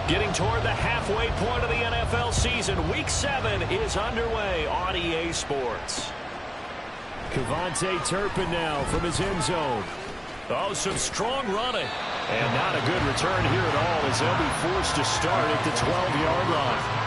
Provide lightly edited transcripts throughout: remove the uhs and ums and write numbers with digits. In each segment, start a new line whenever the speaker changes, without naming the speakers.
Getting toward the halfway point of the NFL season. Week 7 is underway on EA Sports. Cavante Turpin now from his end zone. Oh, some strong running. And not a good return here at all as they'll be forced to start at the 12-yard line.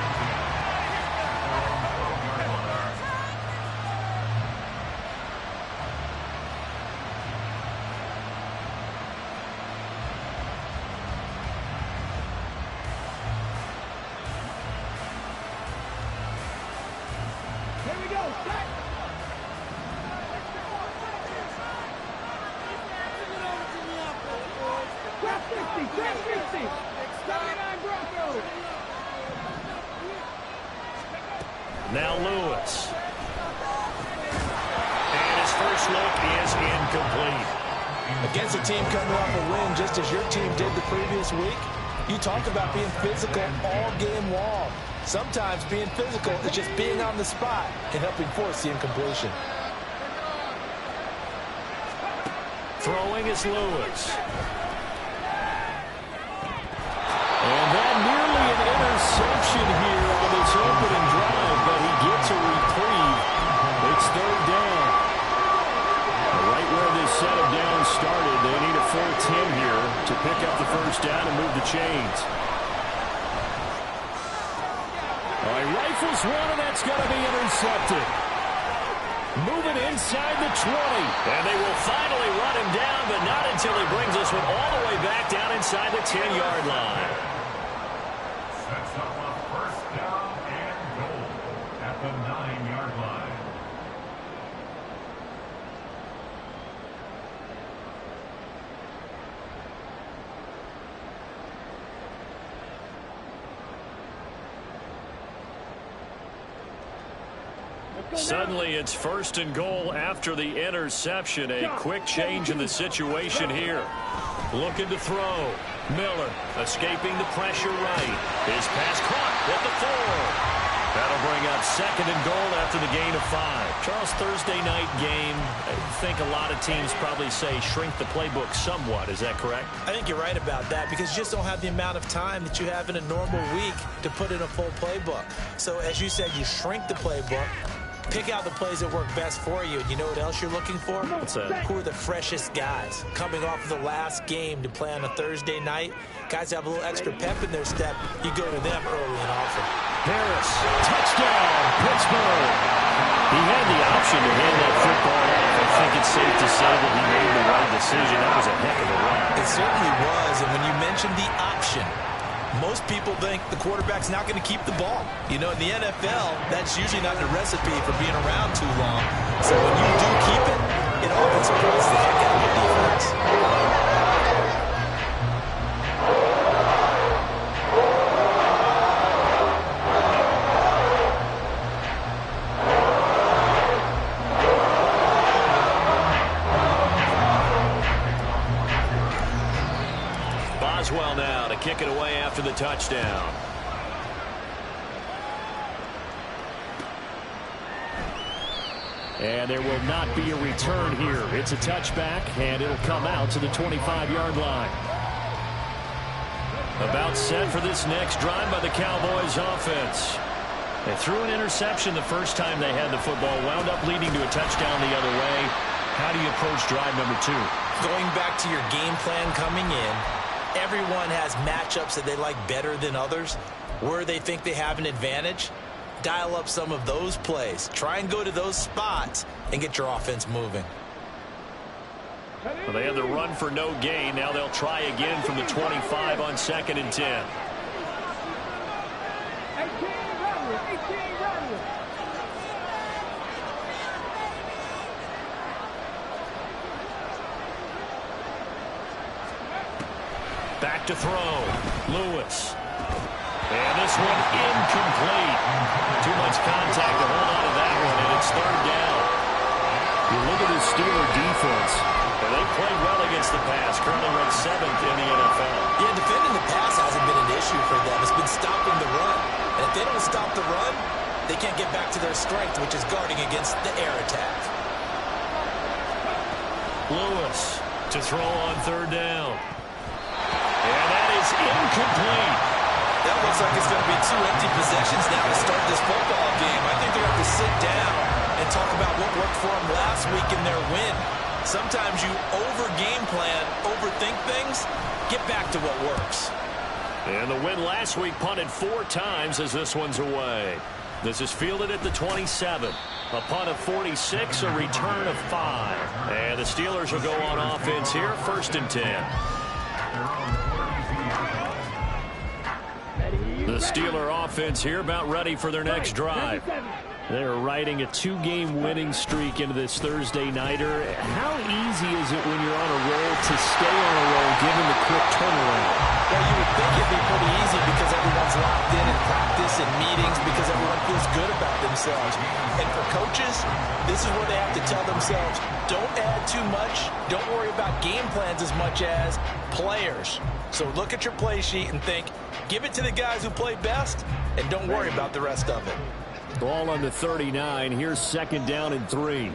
Now Lewis. And his first look is incomplete.
Against a team coming off a win just as your team did the previous week, you talk about being physical all game long. Sometimes being physical is just being on the spot and helping force the incompletion.
Throwing is Lewis. And that nearly an interception here on this opening drive, but he gets a reprieve. It's third down. Right where this set of downs started, they need a full 10 here to pick up the first down and move the chains. All right, rifles one, and that's going to be intercepted. Moving inside the 20. And they will finally run him down, but not until he brings this one all the way back down inside the 10-yard line.
Sets up a first down and goal at the 9-yard line.
Suddenly it's first and goal after the interception. A quick change in the situation here. Looking to throw. Miller escaping the pressure right. His pass caught at the 4. That'll bring up second and goal after the gain of 5. Charles, Thursday night game, I think a lot of teams probably say shrink the playbook somewhat. Is that correct?
I think you're right about that because you just don't have the amount of time that you have in a normal week to put in a full playbook. So as you said, you shrink the playbook. Pick out the plays that work best for you. And you know what else you're looking for?
What's that?
Who are the freshest guys? Coming off of the last game to play on a Thursday night, guys have a little extra pep in their step. You go to them early and often.
Harris, touchdown, Pittsburgh. He had the option to hand that football off. I think it's safe to say that he made the right decision. That was a heck of a run.
It certainly was. And when you mentioned the option, most people think the quarterback's not going to keep the ball. You know, in the NFL, that's usually not the recipe for being around too long. So when you do keep it, it often supports the heck out of the defense.
Boswell now to kick it away after the touchdown. And there will not be a return here. It's a touchback, and it'll come out to the 25-yard line. About set for this next drive by the Cowboys offense. They threw an interception the first time they had the football, wound up leading to a touchdown the other way. How do you approach drive number 2?
Going back to your game plan coming in, everyone has matchups that they like better than others. Where they think they have an advantage, dial up some of those plays. Try and go to those spots and get your offense moving.
Well, they had the run for no gain. Now they'll try again from the 25 on 2nd and 10. Back to throw. Lewis. And this one incomplete. Too much contact to hold on to that one, and it's third down. You look at the Steeler defense, and they played well against the pass. Currently ranked 7th in the NFL.
Yeah, defending the pass hasn't been an issue for them. It's been stopping the run. And if they don't stop the run, they can't get back to their strength, which is guarding against the air attack.
Lewis to throw on third down. And that is incomplete.
That looks like it's going to be 2 empty possessions now to start this football game. I think they're going to have to sit down and talk about what worked for them last week in their win. Sometimes you over-game plan, overthink things, get back to what works.
And the win last week punted 4 times as this one's away. This is fielded at the 27. A punt of 46, a return of 5. And the Steelers will go on offense here, 1st and 10. The Steeler offense here about ready for their next drive. They're riding a 2-game winning streak into this Thursday nighter. How easy is it when you're on a roll to stay on a roll given the quick turnaround?
Well, you would think it'd be pretty easy because everyone's locked in practice and meetings because everyone feels good about themselves. And for coaches, this is where they have to tell themselves, don't add too much. Don't worry about game plans as much as players. So look at your play sheet and think, give it to the guys who play best, and don't worry about the rest of it.
Ball on the 39. Here's 2nd down and 3.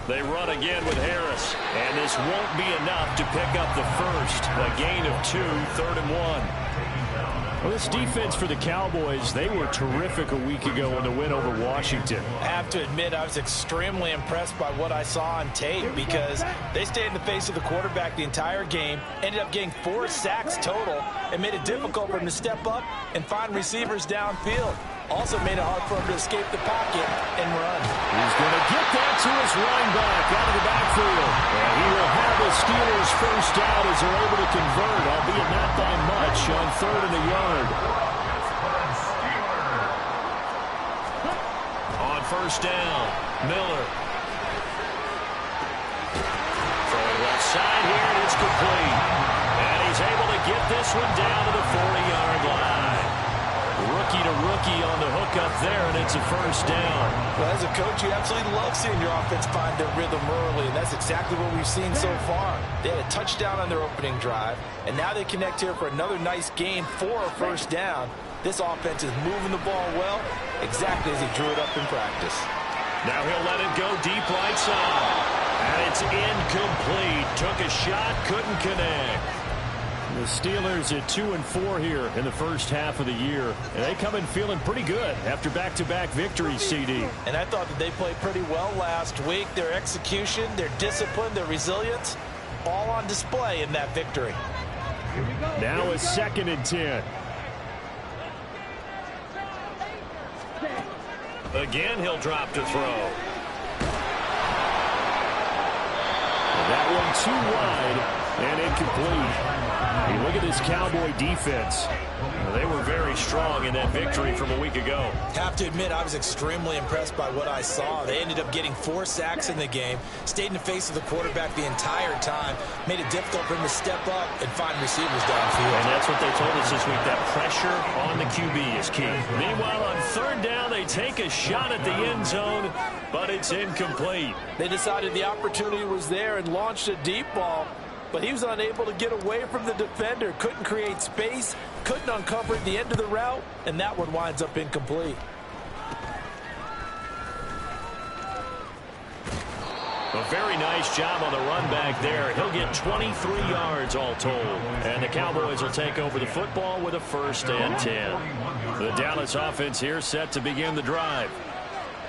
They run again with Harris, and this won't be enough to pick up the first. A gain of 2, 3rd and 1. Well, this defense for the Cowboys, they were terrific a week ago in the win over Washington.
I have to admit, I was extremely impressed by what I saw on tape because they stayed in the face of the quarterback the entire game, ended up getting 4 sacks total, and made it difficult for him to step up and find receivers downfield. Also made it hard for him to escape the pocket and run.
He's going to get that to his running back out of the backfield. And he will have the Steelers first down as they're able to convert, albeit not by much, on 3rd and a yard. On 1st down, Miller. Throwing left side here, and it's complete. And he's able to get this one down to the 40-yard line. Rookie to rookie on the hookup there, and it's a 1st down.
Well, as a coach, you absolutely love seeing your offense find their rhythm early, and that's exactly what we've seen so far. They had a touchdown on their opening drive, and now they connect here for another nice game for a 1st down. This offense is moving the ball well, exactly as he drew it up in practice.
Now he'll let it go deep right side. And it's incomplete. Took a shot, couldn't connect. The Steelers at 2-4 here in the first half of the year. And they come in feeling pretty good after back-to-back victories, CD.
And I thought that they played pretty well last week. Their execution, their discipline, their resilience, all on display in that victory.
Now a 2nd and 10. Again, he'll drop to throw. That one too wide and incomplete. Hey, look at this Cowboy defense. They were very strong in that victory from a week ago.
Have to admit, I was extremely impressed by what I saw. They ended up getting 4 sacks in the game, stayed in the face of the quarterback the entire time, made it difficult for him to step up and find receivers downfield.
And that's what they told us this week, that pressure on the QB is key. Meanwhile, on 3rd down, they take a shot at the end zone, but it's incomplete.
They decided the opportunity was there and launched a deep ball, but he was unable to get away from the defender, couldn't create space, couldn't uncover at the end of the route, and that one winds up incomplete.
A very nice job on the run back there. He'll get 23 yards all told. And the Cowboys will take over the football with a 1st and 10. The Dallas offense here set to begin the drive.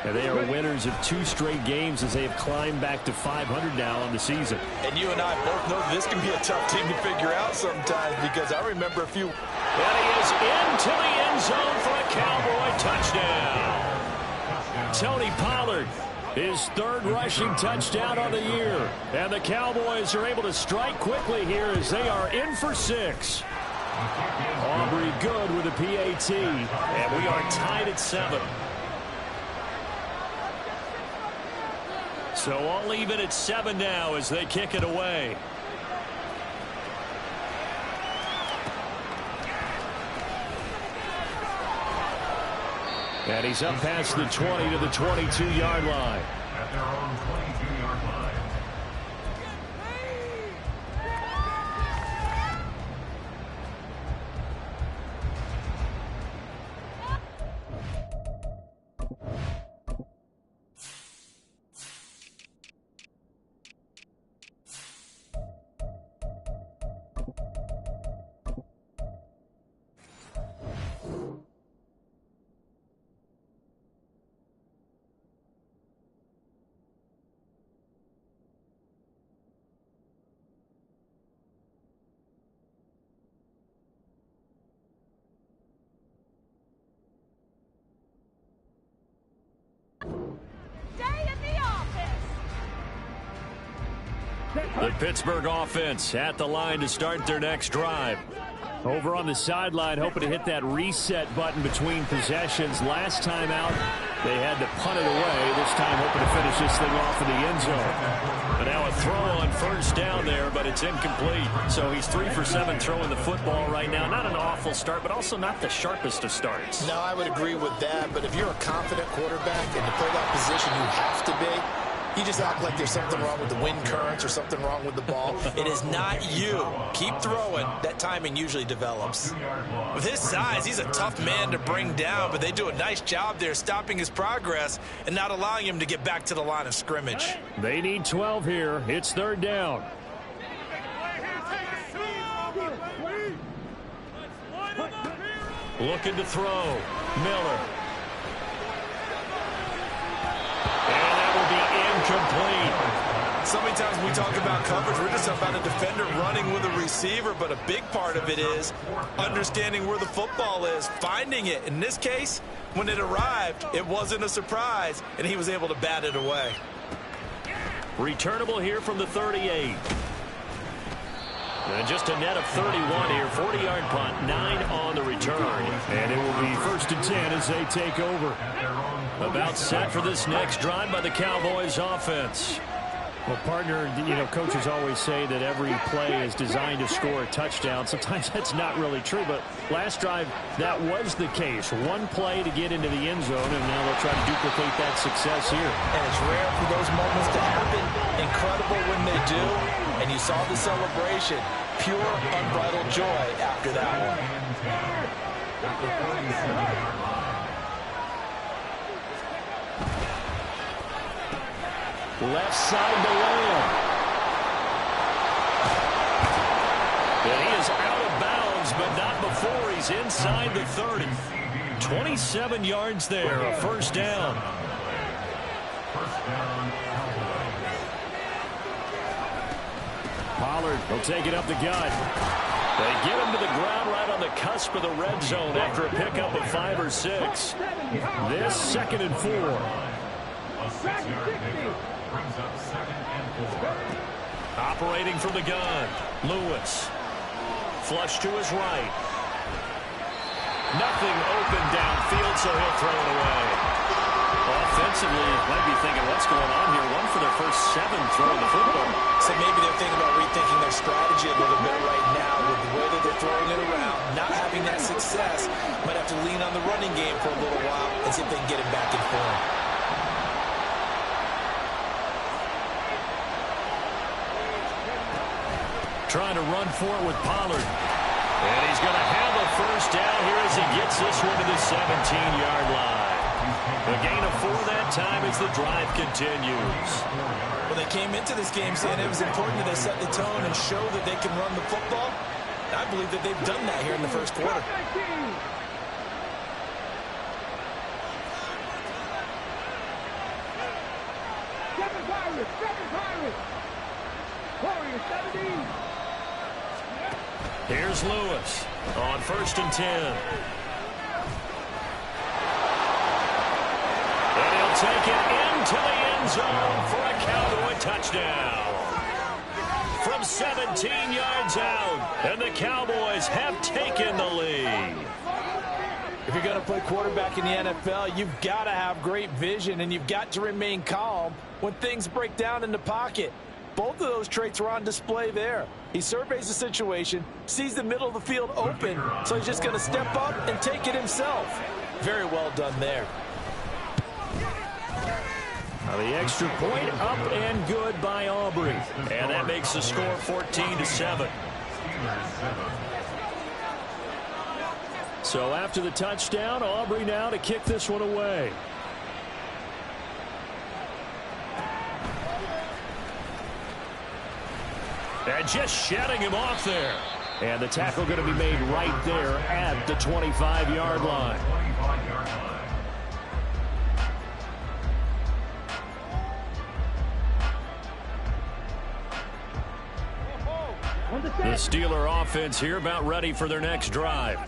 And they are winners of 2 straight games as they have climbed back to 500 now on the season.
And you and I both know this can be a tough team to figure out sometimes because I remember a few.
And he is into the end zone for a Cowboy touchdown. Tony Pollard, his 3rd rushing touchdown on the year. And the Cowboys are able to strike quickly here as they are in for 6. Aubrey good with a PAT. And we are tied at 7. So all even at 7 now as they kick it away. And he's up past the 20 to the 22-yard line.
At their own 22-yard line.
The Pittsburgh offense at the line to start their next drive.
Over on the sideline, hoping to hit that reset button between possessions. Last time out, they had to punt it away. This time, hoping to finish this thing off in the end zone.
And now a throw on first down there, but it's incomplete. So he's 3 for 7 throwing the football right now. Not an awful start, but also not the sharpest of starts.
No, I would agree with that. But if you're a confident quarterback and to play that position, you have to be. You just act like there's something wrong with the wind currents or something wrong with the ball. It is not you. Keep throwing. That timing usually develops. With his size, he's a tough man to bring down, but they do a nice job there stopping his progress and not allowing him to get back to the line of scrimmage.
They need 12 here. It's third down.
Looking to throw. Miller. And that will be incomplete.
So many times when we talk about coverage, we're just about a defender running with a receiver, but a big part of it is understanding where the football is, finding it. In this case, when it arrived, it wasn't a surprise, and he was able to bat it away.
Returnable here from the 38. And just a net of 31 here. 40-yard punt, 9 on the return.
And it will be 1st and 10 as they take over.
About set for this next drive by the Cowboys offense.
Well, partner, coaches always say that every play is designed to score a touchdown. Sometimes that's not really true, but last drive, that was the case. One play to get into the end zone, and now they'll try to duplicate that success here.
And it's rare for those moments to happen. Incredible when they do. And you saw the celebration. Pure, unbridled joy after that one.
Left side to Lamb.
And he is out of bounds, but not before he's inside the 30. 27 yards there, a first down.
Pollard will take it up the gut.
They get him to the ground right on the cusp of the red zone after a pickup of 5 or 6.
This 2nd and 4.
A 6-yard pickup brings up 2nd and 4.
Operating from the gun, Lewis. Flush to his right. Nothing open downfield, so he'll throw it away. Offensively, you might be thinking, what's going on here? 1 for their first 7 throwing the football.
So maybe they're thinking about rethinking their strategy a little bit right now with the way that they're throwing it around, not having that success. Might have to lean on the running game for a little while and see if they can get him back in form.
Trying to run for it with Pollard. And he's going to have a first down here as he gets this one to the 17-yard line. A gain of 4 that time as the drive continues.
When they came into this game saying it was important that they set the tone and show that they can run the football, I believe that they've done that here in the first quarter.
Here's Lewis on 1st and 10. And he'll take it into the end zone for a Cowboy touchdown. From 17 yards out, and the Cowboys have taken the lead.
If you're going to play quarterback in the NFL, you've got to have great vision, and you've got to remain calm when things break down in the pocket. Both of those traits were on display there. He surveys the situation, sees the middle of the field open, so he's just going to step up and take it himself. Very well done there.
Now the extra point up and good by Aubrey.
And that makes the score 14-7.
So after the touchdown, Aubrey now to kick this one away.
And just shedding him off there.
And the tackle going to be made right there at the 25-yard line.
The Steeler offense here about ready for their next drive.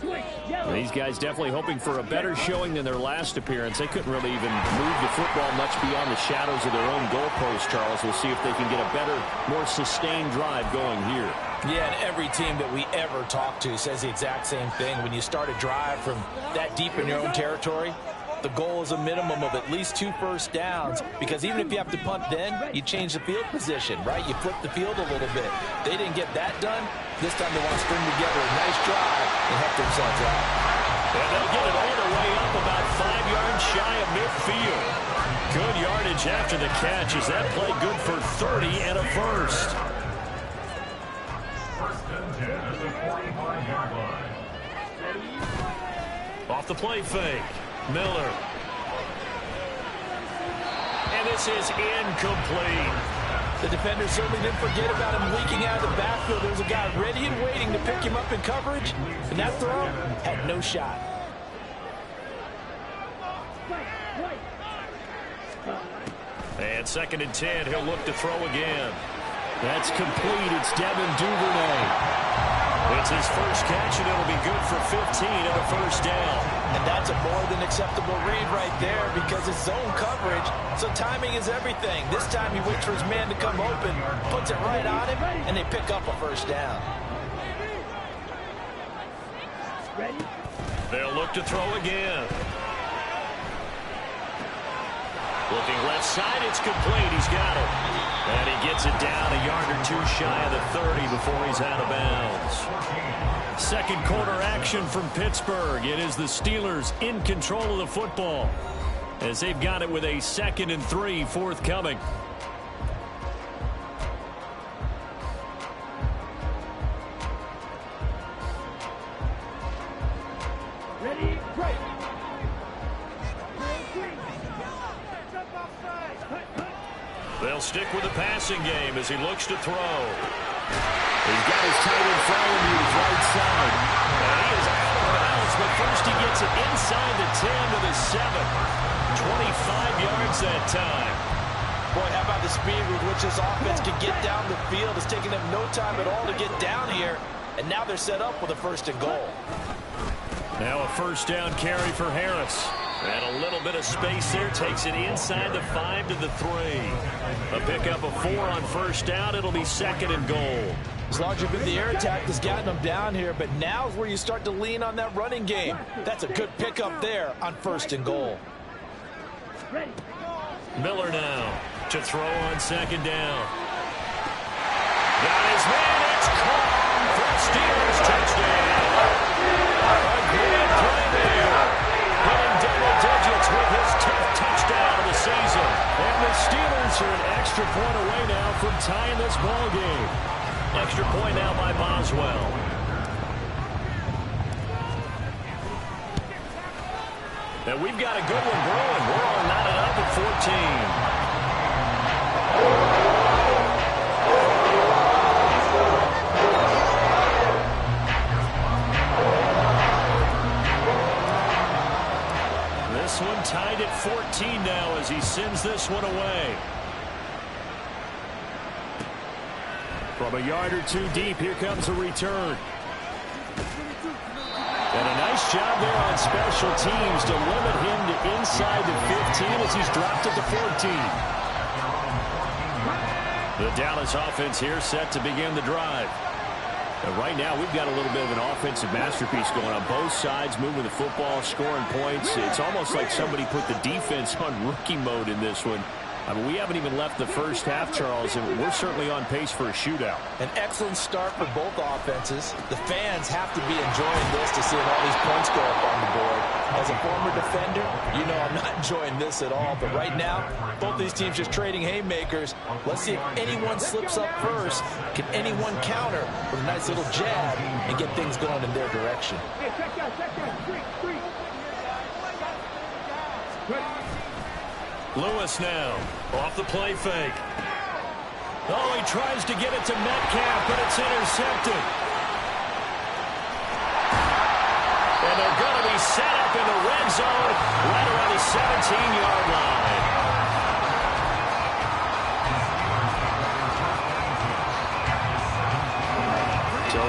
These guys definitely hoping for a better showing than their last appearance. They couldn't really even move the football much beyond the shadows of their own goalpost, Charles. We'll see if they can get a better, more sustained drive going here.
Yeah, and every team that we ever talk to says the exact same thing. When you start a drive from that deep in your own territory, the goal is a minimum of at least 2 first downs, because even if you have to punt then, you change the field position, right? You flip the field a little bit. They didn't get that done. This time they want to string together a nice drive and help themselves out.
And they'll get it all the way up about 5 yards shy of midfield. Good yardage after the catch. Is that play good for 30 and a first?
First and 10 at the 45-yard line.
Off the play fake. Miller. And this is incomplete.
The defender certainly didn't forget about him leaking out of the backfield. There was a guy ready and waiting to pick him up in coverage, and that throw had no shot.
And 2nd and 10, he'll look to throw again.
That's complete. It's Devin Duvernay.
It's his first catch, and it'll be good for 15 and a first down.
And that's a more than acceptable read right there, because it's zone coverage, so timing is everything. This time he waits for his man to come open, puts it right on him, and they pick up a first down.
They'll look to throw again. Looking left side, it's complete. He's got it. And he gets it down a yard or 2 shy of the 30 before he's out of bounds. Second quarter action from Pittsburgh. It is the Steelers in control of the football as they've got it with a 2nd and 3 forthcoming.
Ready, break.
They'll stick with the passing game as he looks to throw. He's got his tight end following his right side. And he is out of bounds, but first he gets it inside the 10 to the 7. 25 yards that time.
Boy, how about the speed with which this offense can get down the field? It's taking them no time at all to get down here, and now they're set up with a 1st and goal.
Now a first down carry for Harris. And a little bit of space there. Takes it inside the 5 to the 3. A pickup of 4 on first down. It'll be 2nd and goal.
As large as the air attack has gotten them down here, but now is where you start to lean on that running game. That's a good pickup there on 1st and goal.
Miller now to throw on 2nd down. Got his man. It's caught for a Steelers touchdown. A great play there. Hitting double digits with his 10th touchdown of the season.
And the Steelers are an extra point away now from tying this ball game.
Extra point now by Boswell. And we've got a good one brewing. We're all knotted up at 14. This one tied at 14 now as he sends this one away.
From a yard or 2 deep, here comes a return. And a nice job there on special teams to limit him to inside the 15 as he's dropped at the 14. The Dallas offense here set to begin the drive. And right now, we've got a little bit of an offensive masterpiece going on both sides, moving the football, scoring points. It's almost like somebody put the defense on rookie mode in this one. I mean, we haven't even left the first half, Charles, and we're certainly on pace for a shootout.
An excellent start for both offenses. The fans have to be enjoying this to see all these points go up on the board. As a former defender, you know I'm not enjoying this at all. But right now, both these teams just trading haymakers. Let's see if anyone slips up first. Can anyone counter with a nice little jab and get things going in their direction?
Hey, check that, three.
Lewis now off the play fake. Oh, he tries to get it to Metcalf, but it's intercepted. And they're going to be set up in the red zone right around the 17-yard line.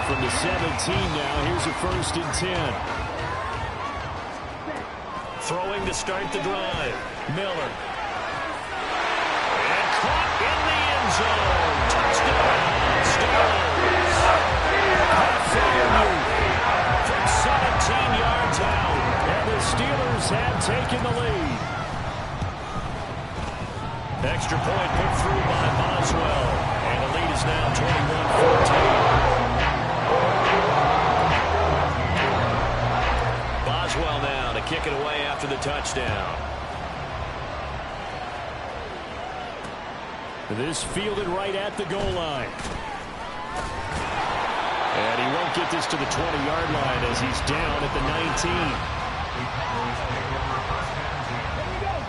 from the 17 now, here's a 1st and 10.
Throwing to start the drive. Miller. And caught in the end zone. Touchdown, Steelers. From 17 yards out.
And the Steelers have taken the lead.
Extra point put through by Boswell. And the lead is now 21-14. Boswell now to kick it away after the touchdown.
This fielded right at the goal line. And he won't get this to the 20-yard line as he's down at the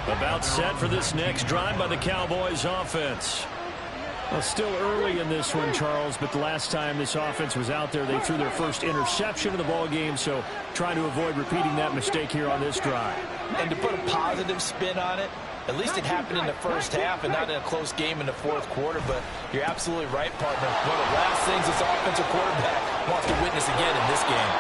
19.
About set for this next drive by the Cowboys offense.
Well, still early in this one, Charles, but the last time this offense was out there, they threw their first interception of the ball game, so trying to avoid repeating that mistake here on this drive.
And to put a positive spin on it, at least it happened in the first half and not in a close game in the fourth quarter, but you're absolutely right, partner. One of the last things this offensive quarterback wants to witness again in this game.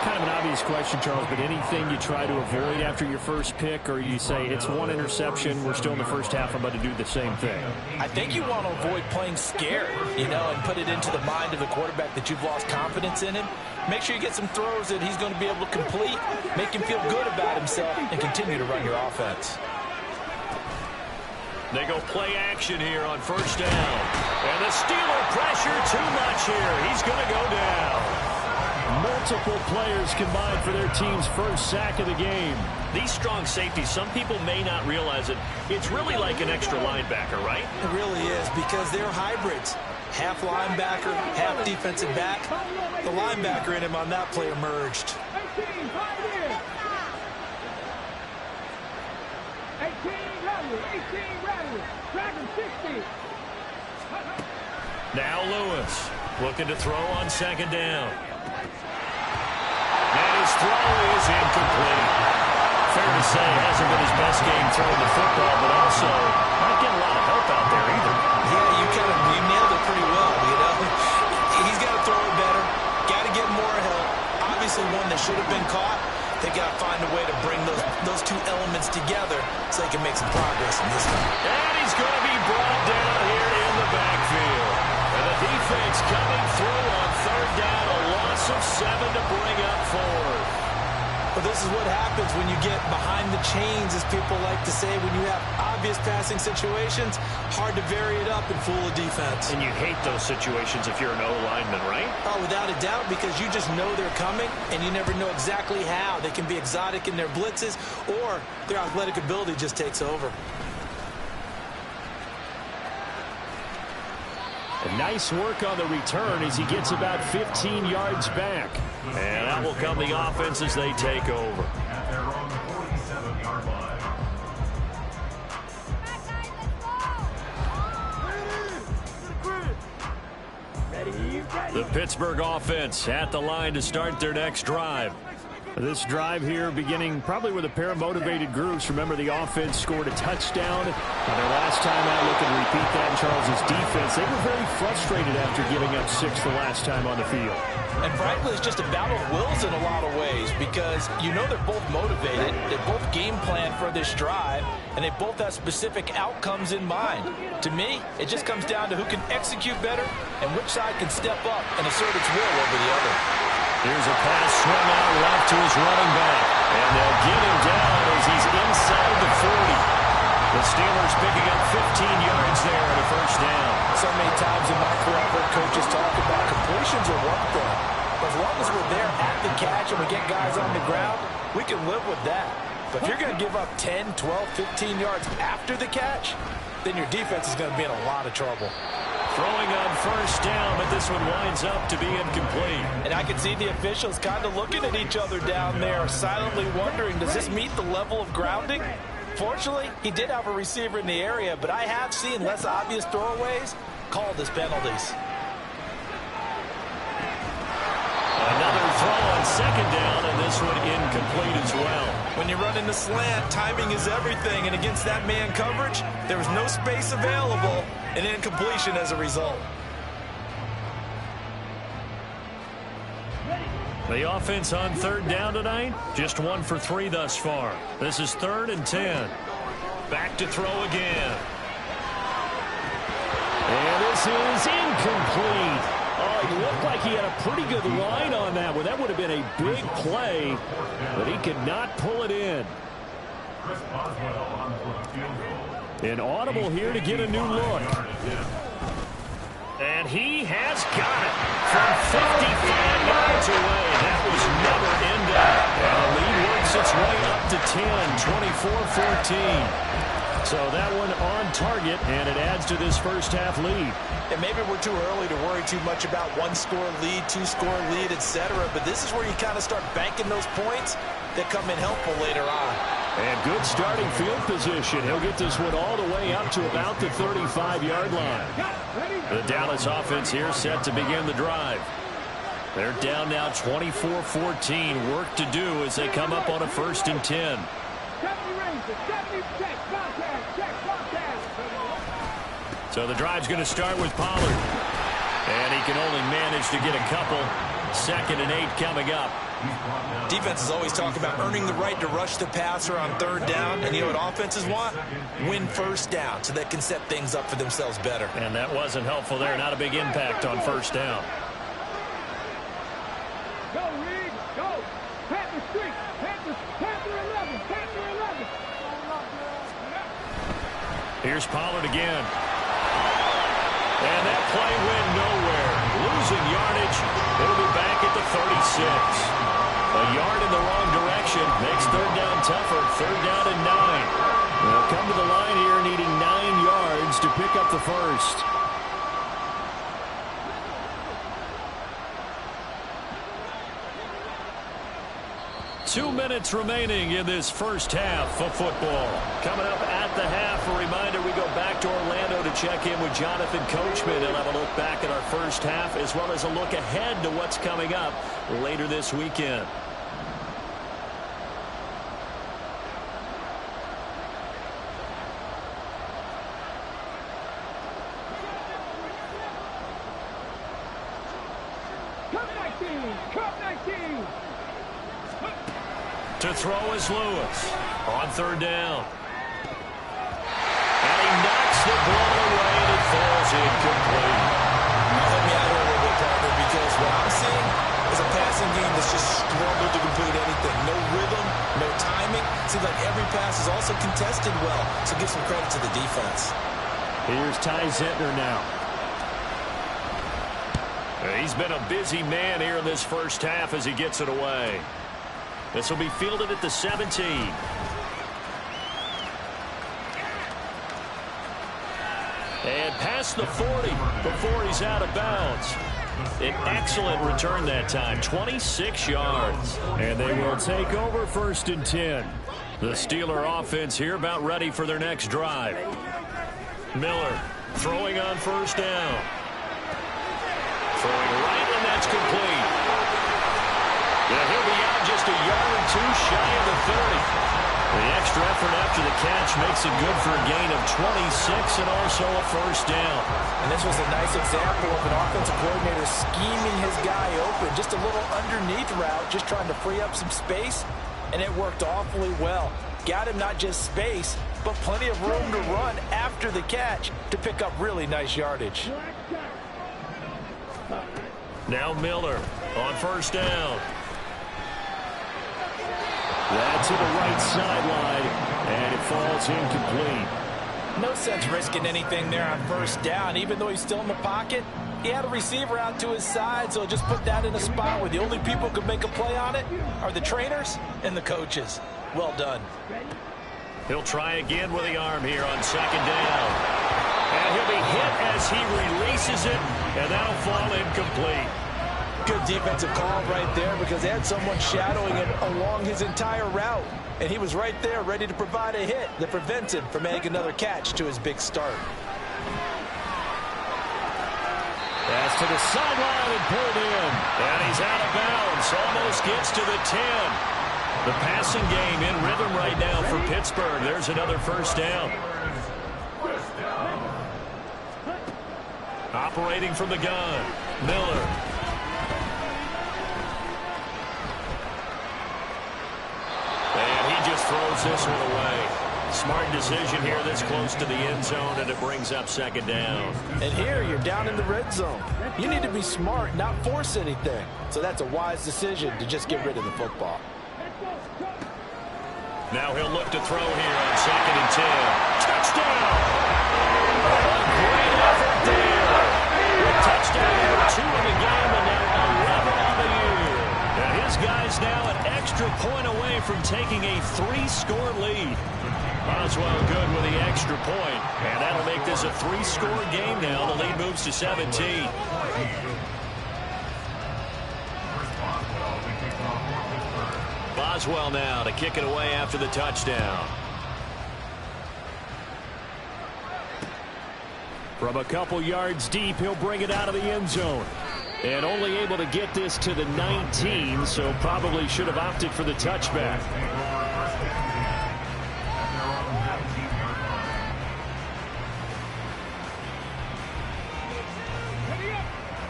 Kind of an obvious question, Charles, but anything you try to avoid after your first pick, or you say it's one interception, we're still in the first half, I'm about to do the same thing?
I think you want to avoid playing scared, and put it into the mind of the quarterback that you've lost confidence in him. Make sure you get some throws that he's going to be able to complete, make him feel good about himself, and continue to run your offense.
They go play action here on first down. And the Steeler pressure too much here. He's going to go down.
Multiple players combined for their team's first sack of the game.
These strong safeties, some people may not realize it. It's really like an extra linebacker, right?
It really is, because they're hybrids. Half linebacker, half defensive back. The linebacker in him on that play emerged.
18, right here. 18, Rattler. Dragon 60.
Now Lewis looking to throw on second down. And his throw is incomplete. Fair to say, hasn't been his best game throwing the football, but also not getting a lot of help out there either.
Yeah, you nailed it pretty well, He's got to throw it better, got to get more help. Obviously one that should have been caught. They got to find a way to bring those two elements together so they can make some progress in this one.
And he's going to be brought down here in the backfield. And the defense coming through on third down, a loss of 7 to bring up fourth.
But this is what happens when you get behind the chains, as people like to say. When you have obvious passing situations, hard to vary it up and fool a defense.
And you hate those situations if you're an O-lineman, right?
Oh, without a doubt, because you just know they're coming, and you never know exactly how. They can be exotic in their blitzes, or their athletic ability just takes over.
Nice work on the return as he gets about 15 yards back.
And that will come the offense as they take over.
At their own 47-yard line.
The Pittsburgh offense at the line to start their next drive.
This drive here beginning probably with a pair of motivated groups. Remember, the offense scored a touchdown. And their last time out, looking to repeat that in Charles's defense. They were very frustrated after giving up 6 the last time on the field.
And frankly, it's just a battle of wills in a lot of ways, because they're both motivated. They both game plan for this drive, and they both have specific outcomes in mind. To me, it just comes down to who can execute better and which side can step up and assert its will over the other.
Here's a pass swung out left to his running back. And they'll get him down as he's inside the 40. The Steelers picking up 15 yards there at a first down.
So many times in my career, I've heard coaches talk about completions are one thing. But as long as we're there at the catch and we get guys on the ground, we can live with that. But if you're going to give up 10, 12, 15 yards after the catch, then your defense is going to be in a lot of trouble.
Throwing on first down, but this one winds up to be incomplete.
And I can see the officials kind of looking at each other down there, silently wondering, does this meet the level of grounding? Fortunately, he did have a receiver in the area, but I have seen less obvious throwaways called as penalties.
Another throw on second down, and this one incomplete as well.
When you run in the slant, timing is everything, and against that man coverage, there was no space available, and incompletion as a result.
The offense on third down tonight, just 1 for 3 thus far. This is 3rd and 10. Back to throw again.
And this is incomplete. Oh, it looked like he had a pretty good line on that one. That would have been a big play, but he could not pull it in. An audible here to get a new look. And he has got it from 55 yards away. That was never in doubt. And the lead works its way up to 10, 24-14. So that one on target, and it adds to this first-half lead.
And maybe we're too early to worry too much about 1-score lead, 2-score lead, etc. But this is where you kind of start banking those points that come in helpful later on.
And good starting field position. He'll get this one all the way up to about the 35-yard line.
The Dallas offense here set to begin the drive. They're down now 24-14. Work to do as they come up on a 1st and 10. So the drive's going to start with Pollard. And he can only manage to get a couple. 2nd and 8 coming up.
Defenses always talk about earning the right to rush the passer on 3rd down. And you know what offenses want? Win 1st down so they can set things up for themselves better.
And that wasn't helpful there. Not a big impact on 1st down.
Go, Reed, go. Panther streak. Panther 11. Panther 11.
Here's Pollard again. And that play went nowhere. Losing yardage. It'll be back at the 36. A yard in the wrong direction makes 3rd down tougher. 3rd down and 9. They'll come to the line here needing 9 yards to pick up the first. Two minutes remaining in this first half of football. Coming up at the half, a reminder we go back to Orlando to check in with Jonathan Coachman. He'll have a look back at our first half as well as a look ahead to what's coming up later this weekend.
Cup 19.
To throw is Lewis on 3rd down. And he knocks the ball away and it falls incomplete.
Now let me out here a little bit, partner, because what I'm seeing is a passing game that's just struggled to complete anything. No rhythm, no timing. Seems like every pass is also contested well. So give some credit to the defense.
Here's Ty Zentner now.
He's been a busy man here in this first half as he gets it away. This will be fielded at the 17. And past the 40 before he's out of bounds. An excellent return that time, 26 yards. And they will take over 1st and 10. The Steeler offense here about ready for their next drive. Miller throwing on 1st down. Throwing right, and that's complete. Yeah, he'll be out just a yard or 2 shy of the 30. The extra effort after the catch makes it good for a gain of 26 and also a 1st down.
And this was a nice example of an offensive coordinator scheming his guy open. Just a little underneath route, just trying to free up some space, and it worked awfully well. Got him not just space, but plenty of room to run after the catch to pick up really nice yardage.
Now Miller on 1st down.
That's to the right sideline, and it falls incomplete.
No sense risking anything there on 1st down. Even though he's still in the pocket, he had a receiver out to his side, so just put that in a spot where the only people who could make a play on it are the trainers and the coaches. Well done.
He'll try again with the arm here on 2nd down. And he'll be hit as he releases it, and that'll fall incomplete.
Good defensive call right there because they had someone shadowing him along his entire route. And he was right there ready to provide a hit that prevents him from making another catch to his big start.
Pass to the sideline and pulled in. And he's out of bounds. Almost gets to the 10. The passing game in rhythm right now for Pittsburgh. There's another 1st down. Operating from the gun, Miller. throws this one away. Smart decision here this close to the end zone, and it brings up second down.
And here you're down in the red zone. You need to be smart, not force anything. So that's a wise decision to just get rid of the football.
Now he'll look to throw here on 2nd and 10. Touchdown! A great effort there. With touchdown number 2 in the game, and now 11 on the year. And his guy's now an extra point away from taking a 3-score lead. Boswell good with the extra point, and that'll make this a 3-score game now. The lead moves to 17. Boswell now to kick it away after the touchdown.
From a couple yards deep, he'll bring it out of the end zone. And only able to get this to the 19, so probably should have opted for the touchback.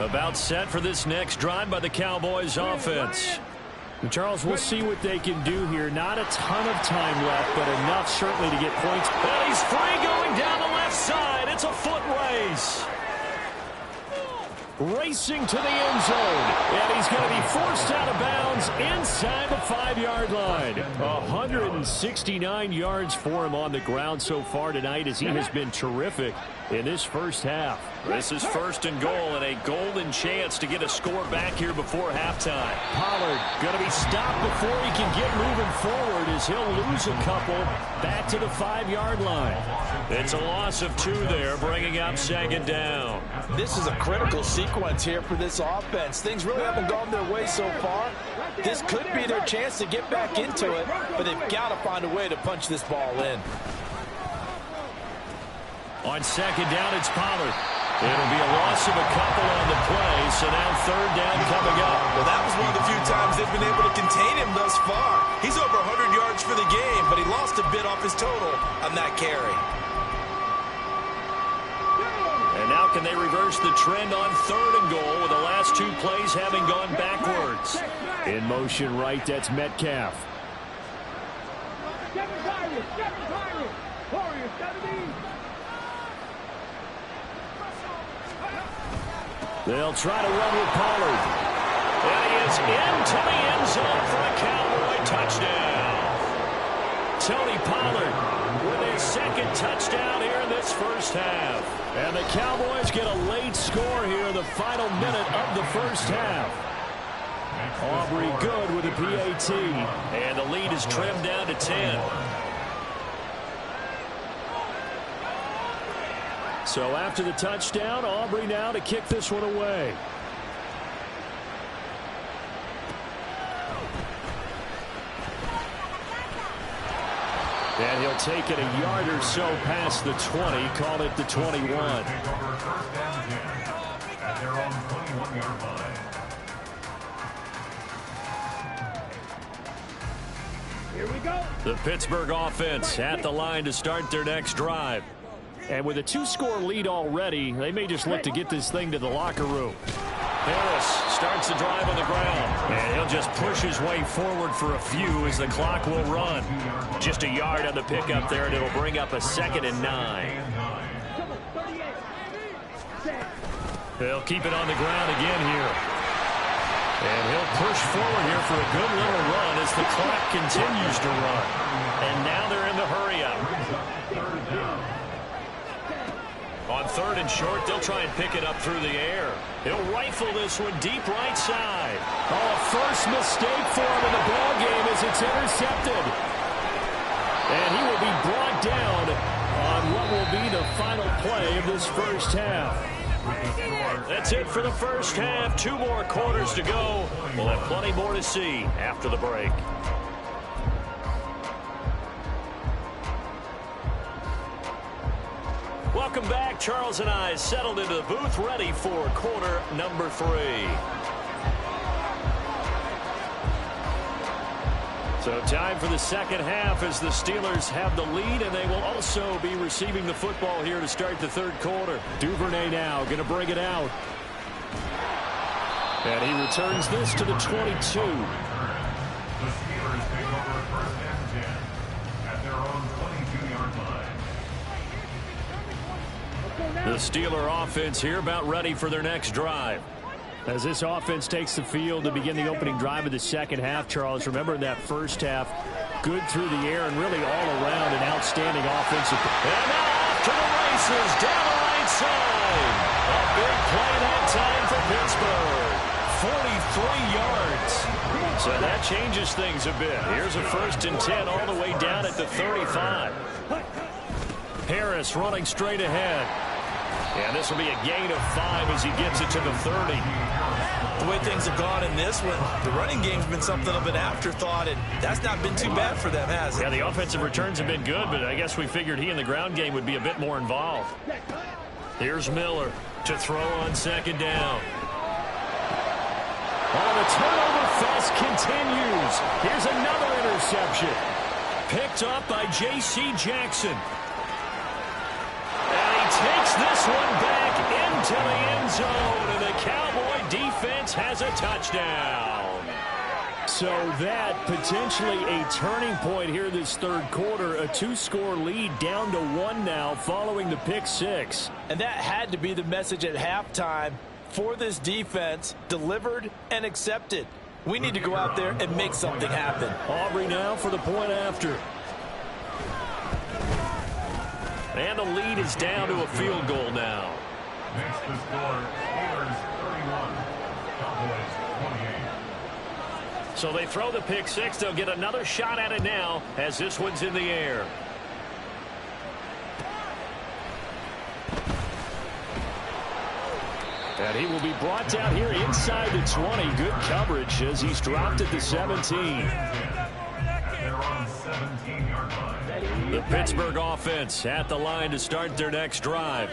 About set for this next drive by the Cowboys offense. And Charles, we'll see what they can do here. Not a ton of time left, but enough certainly to get points.
And he's free going down the left side. It's a foot race.
Racing to the end zone. And he's going to be forced out of bounds inside the 5-yard line. 169 yards for him on the ground so far tonight, as he has been terrific in this first half.
This is 1st and goal, and a golden chance to get a score back here before halftime.
Pollard going to be stopped before he can get moving forward, as he'll lose a couple back to the 5-yard line.
It's a loss of 2 there, bringing up 2nd down.
This is a critical sequence here for this offense. Things really haven't gone their way so far. This could be their chance to get back into it, but they've got to find a way to punch this ball in.
On 2nd down, it's Pollard. It'll be a loss of a couple on the play, so now 3rd down coming up.
Well, that was one of the few times they've been able to contain him thus far. He's over 100 yards for the game, but he lost a bit off his total on that carry.
And now can they reverse the trend on 3rd and goal, with the last 2 plays having gone backwards?
In motion right, that's Metcalf. They'll try to run with Pollard.
And he is into the end zone for a Cowboy touchdown.
Tony Pollard with his 2nd touchdown here in this first half. And the Cowboys get a late score here in the final minute of the first half. Aubrey good with a PAT.
And the lead is trimmed down to 10.
So after the touchdown, Aubrey now to kick this one away. And he'll take it a yard or so past the 20, call it the 21.
At their own 21-yard line.
Here we go.
The Pittsburgh offense at the line to start their next drive.
And with a 2-score lead already, they may just look to get this thing to the locker room.
Harris starts the drive on the ground. And he'll just push his way forward for a few as the clock will run. Just a yard on the pickup there, and it'll bring up a 2nd and 9. They'll keep it on the ground again here. And he'll push forward here for a good little run as the clock continues to run. And now they're in the hurry-up. On 3rd and short, they'll try and pick it up through the air. He'll rifle this one deep right side.
Oh, first mistake for him in the ball game as it's intercepted. And he will be brought down on what will be the final play of this first half.
That's it for the first half. 2 more quarters to go. We'll have plenty more to see after the break. Welcome back. Charles and I settled into the booth, ready for quarter number 3. So time for the second half as the Steelers have the lead, and they will also be receiving the football here to start the 3rd quarter.
Duvernay now going to bring it out. And he returns this to the 22.
The Steelers take over 1st and 10.
The Steeler offense here about ready for their next drive.
As this offense takes the field to begin the opening drive of the second half, Charles, remember in that first half, good through the air and really all around an outstanding offensive.
And now off to the races, down the right side. A big play that time for Pittsburgh. 43 yards. So that changes things a bit. Here's a 1st and 10 all the way down at the 35. Harris running straight ahead. And this will be a gain of 5 as he gets it to the 30.
The way things have gone in this one, the running game's been something of an afterthought, and that's not been too bad for them, has it?
Yeah, the offensive returns have been good, but I guess we figured he in the ground game would be a bit more involved. Here's Miller to throw on 2nd down. Oh, the turnover fest continues. Here's another interception. Picked up by J.C. Jackson. And he takes this one back into the end zone, and the Cowboy defense has a touchdown.
So that potentially a turning point here this third quarter. A 2-score lead down to 1 now following the pick 6.
And that had to be the message at halftime for this defense, delivered and accepted. We need to go out there and make something happen.
Aubrey now for the point after.
And the lead is down to a field goal now.
Makes the score Steelers 31, Cowboys 28.
So they throw the pick 6. They'll get another shot at it now as this one's in the air. And he will be brought down here inside the 20. Good coverage as he's dropped at the 17.
They're on 17-yard line.
The Pittsburgh offense at the line to start their next drive.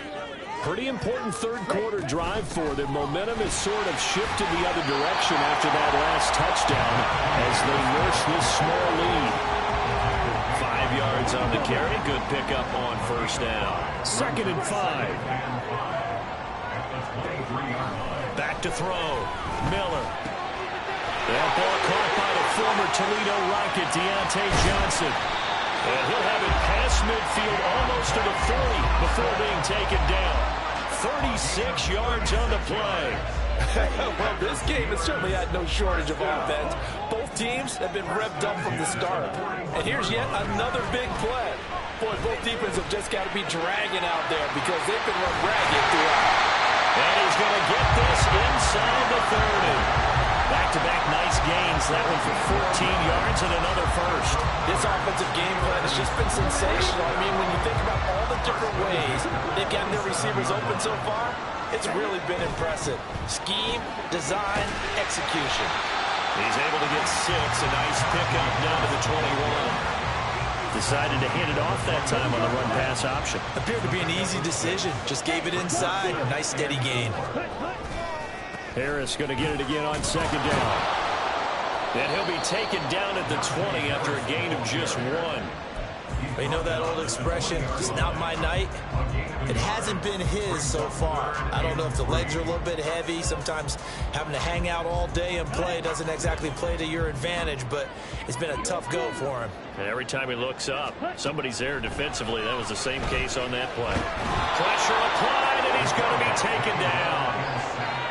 Pretty important third quarter drive for them. Momentum has sort of shifted the other direction after that last touchdown as they nurse this small lead. 5 yards on the carry. Good pickup on 1st down.
2nd and 5.
Back to throw. Miller. That ball caught by the former Toledo Rocket, Deontay Johnson. And he'll have it past midfield almost to the 40 before being taken down. 36 yards on the play.
Well, this game has certainly had no shortage of offense. Both teams have been revved up from the start. And here's yet another big play. Boy, both defenses have just got to be dragging out there because they've been run ragged throughout.
And he's going to get this inside the 30. Back-to-back nice gains. That one for 14 yards and another 1st.
This offensive game plan has just been sensational. I mean, when you think about all the different ways they've gotten their receivers open so far, it's really been impressive. Scheme, design, execution.
He's able to get 6. A nice pickup down to the 21. Decided to hand it off that time on the run-pass option.
Appeared to be an easy decision. Just gave it inside. Nice steady gain.
Harris going to get it again on 2nd down. And he'll be taken down at the 20 after a gain of just 1.
But you know that old expression, it's not my night? It hasn't been his so far. I don't know if the legs are a little bit heavy. Sometimes having to hang out all day and play doesn't exactly play to your advantage, but it's been a tough go for him.
And every time he looks up, somebody's there defensively. That was the same case on that play. Pressure applied, and he's going to be taken down.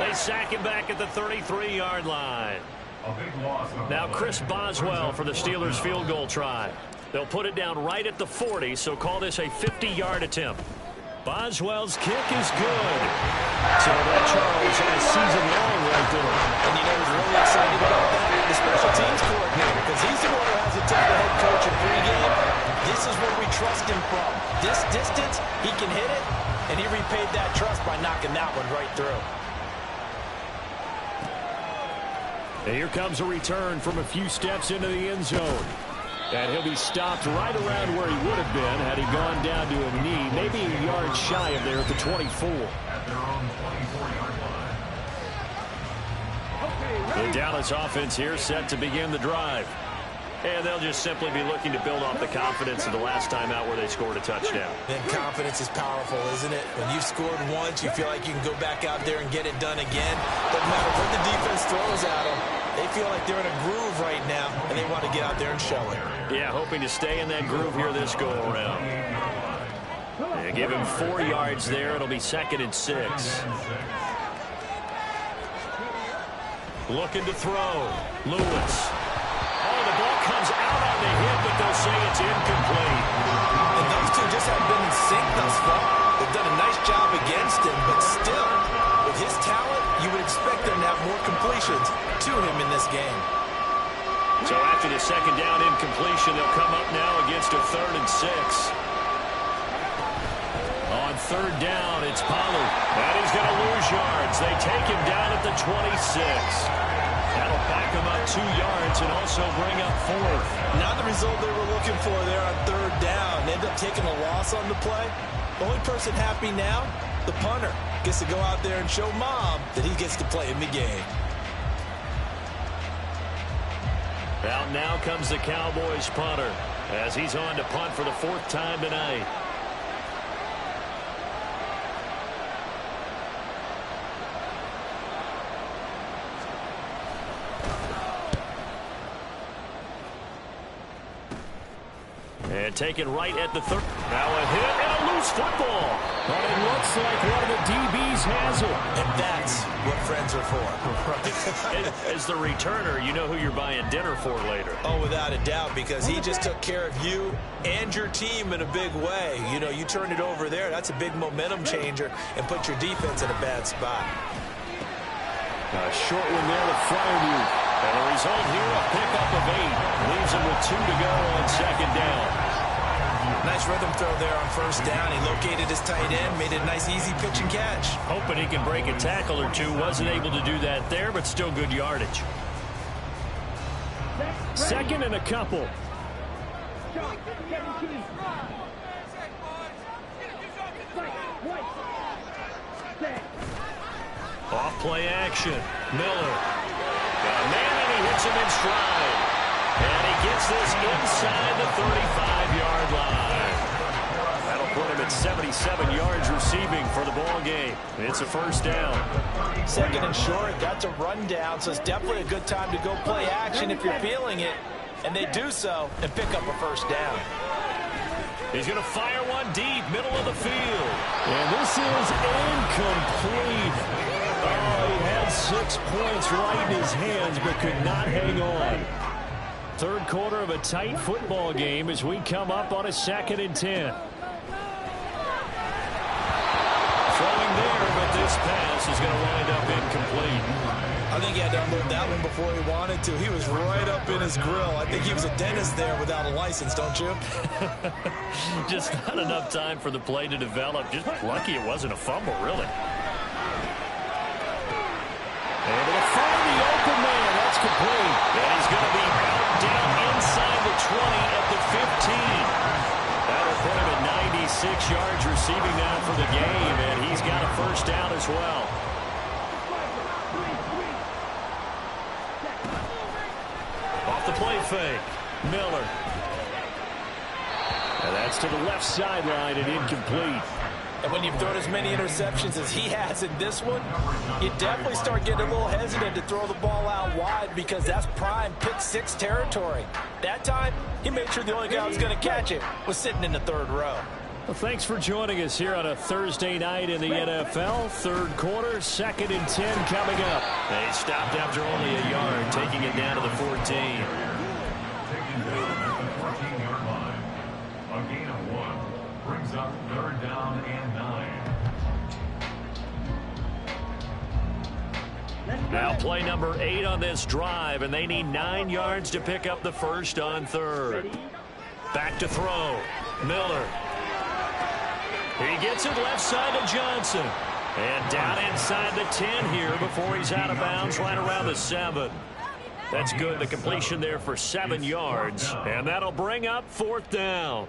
They sack him back at the 33-yard line. Now Chris Boswell for the Steelers field goal try. They'll put it down right at the 40, so call this a 50-yard attempt. Boswell's kick is good. So that, Charles, is season-long right there.
And you know who's really excited about that? The special teams coordinator, because he's the one who has to tell the head coach in pregame, this is where we trust him from. This distance, he can hit it, and he repaid that trust by knocking that one right through.
And here comes a return from a few steps into the end zone. And he'll be stopped right around where he would have been had he gone down to a knee, maybe a yard shy of there at the 24.
The Dallas offense here set to begin the drive. And they'll just simply be looking to build off the confidence of the last time out where they scored a touchdown.
Then confidence is powerful, isn't it? When you've scored once, you feel like you can go back out there and get it done again. Doesn't matter what the defense throws at them. They feel like they're in a groove right now, and they want to get out there and show it.
Yeah, hoping to stay in that groove here this go-around. They give him 4 yards there. It'll be 2nd and 6. Looking to throw. Lewis. Oh, the ball comes out on the hit, but they'll say it's incomplete.
And those two just haven't been in sync thus far. They've done a nice job against him, but still, with his talent, you would expect them to have more completions to him in this game.
So after the 2nd down incompletion, they'll come up now against a 3rd and 6. On 3rd down, it's Pollard. And he's going to lose yards. They take him down at the 26. That'll back him up 2 yards and also bring up 4th.
Not the result they were looking for there on 3rd down. They end up taking a loss on the play. The only person happy now, the punter, gets to go out there and show Mom that he gets to play in the game.
Out now comes the Cowboys punter as he's on to punt for the 4th time tonight. And taken right at the 3rd. Now a hit and a loose football.
But it looks like one of the DBs has it.
And that's what friends are for.
As the returner, you know who you're buying dinner for later.
Oh, without a doubt, because he just took care of you and your team in a big way. You know, you turned it over there. That's a big momentum changer and put your defense in a bad spot.
A short one there to Fryermuth.
And the result here, a pickup of 8. Leaves him with 2 to go on 2nd down.
Nice rhythm throw there on 1st down. He located his tight end, made it a nice, easy pitch and catch.
Hoping he can break a tackle or two. Wasn't able to do that there, but still good yardage.
2nd and a couple.
Off play action. Miller. Got a man and he hits him in stride. And he gets this inside the 35-yard line. That'll put him at 77 yards receiving for the ball game. It's a 1st down.
2nd and short. That's a rundown, so it's definitely a good time to go play action if you're feeling it. And they do so and pick up a 1st down.
He's going to fire one deep, middle of the field.
And this is incomplete. Oh, he had 6 points right in his hands, but could not hang on. 3rd quarter of a tight football game as we come up on a 2nd and 10.
Throwing there, but this pass is going to wind up incomplete.
I think he had to unload that one before he wanted to. He was right up in his grill. I think he was a dentist there without a license, don't you?
Just not enough time for the play to develop. Just lucky it wasn't a fumble, really.
Able to find the open man. That's complete.
And he's going to be out down inside the 20 at the 15. That'll put him at 96 yards receiving now for the game, and he's got a 1st down as well. Off the play fake. Miller.
And that's to the left sideline and incomplete.
And when you've thrown as many interceptions as he has in this one, you definitely start getting a little hesitant to throw the ball out wide because that's prime pick 6 territory. That time, he made sure the only guy who was going to catch it was sitting in the 3rd row.
Well, thanks for joining us here on a Thursday night in the NFL. 3rd quarter, 2nd and 10 coming up.
They stopped after only a yard, taking it down to the 14.
Taken down at the 14-yard line. A gain of 1 brings up 3rd down and 9.
Now play number 8 on this drive, and they need 9 yards to pick up the 1st on 3rd. Back to throw. Miller. He gets it left side to Johnson. And down inside the 10 here before he's out of bounds right around the 7. That's good. The completion there for 7 yards. And that'll bring up 4th down.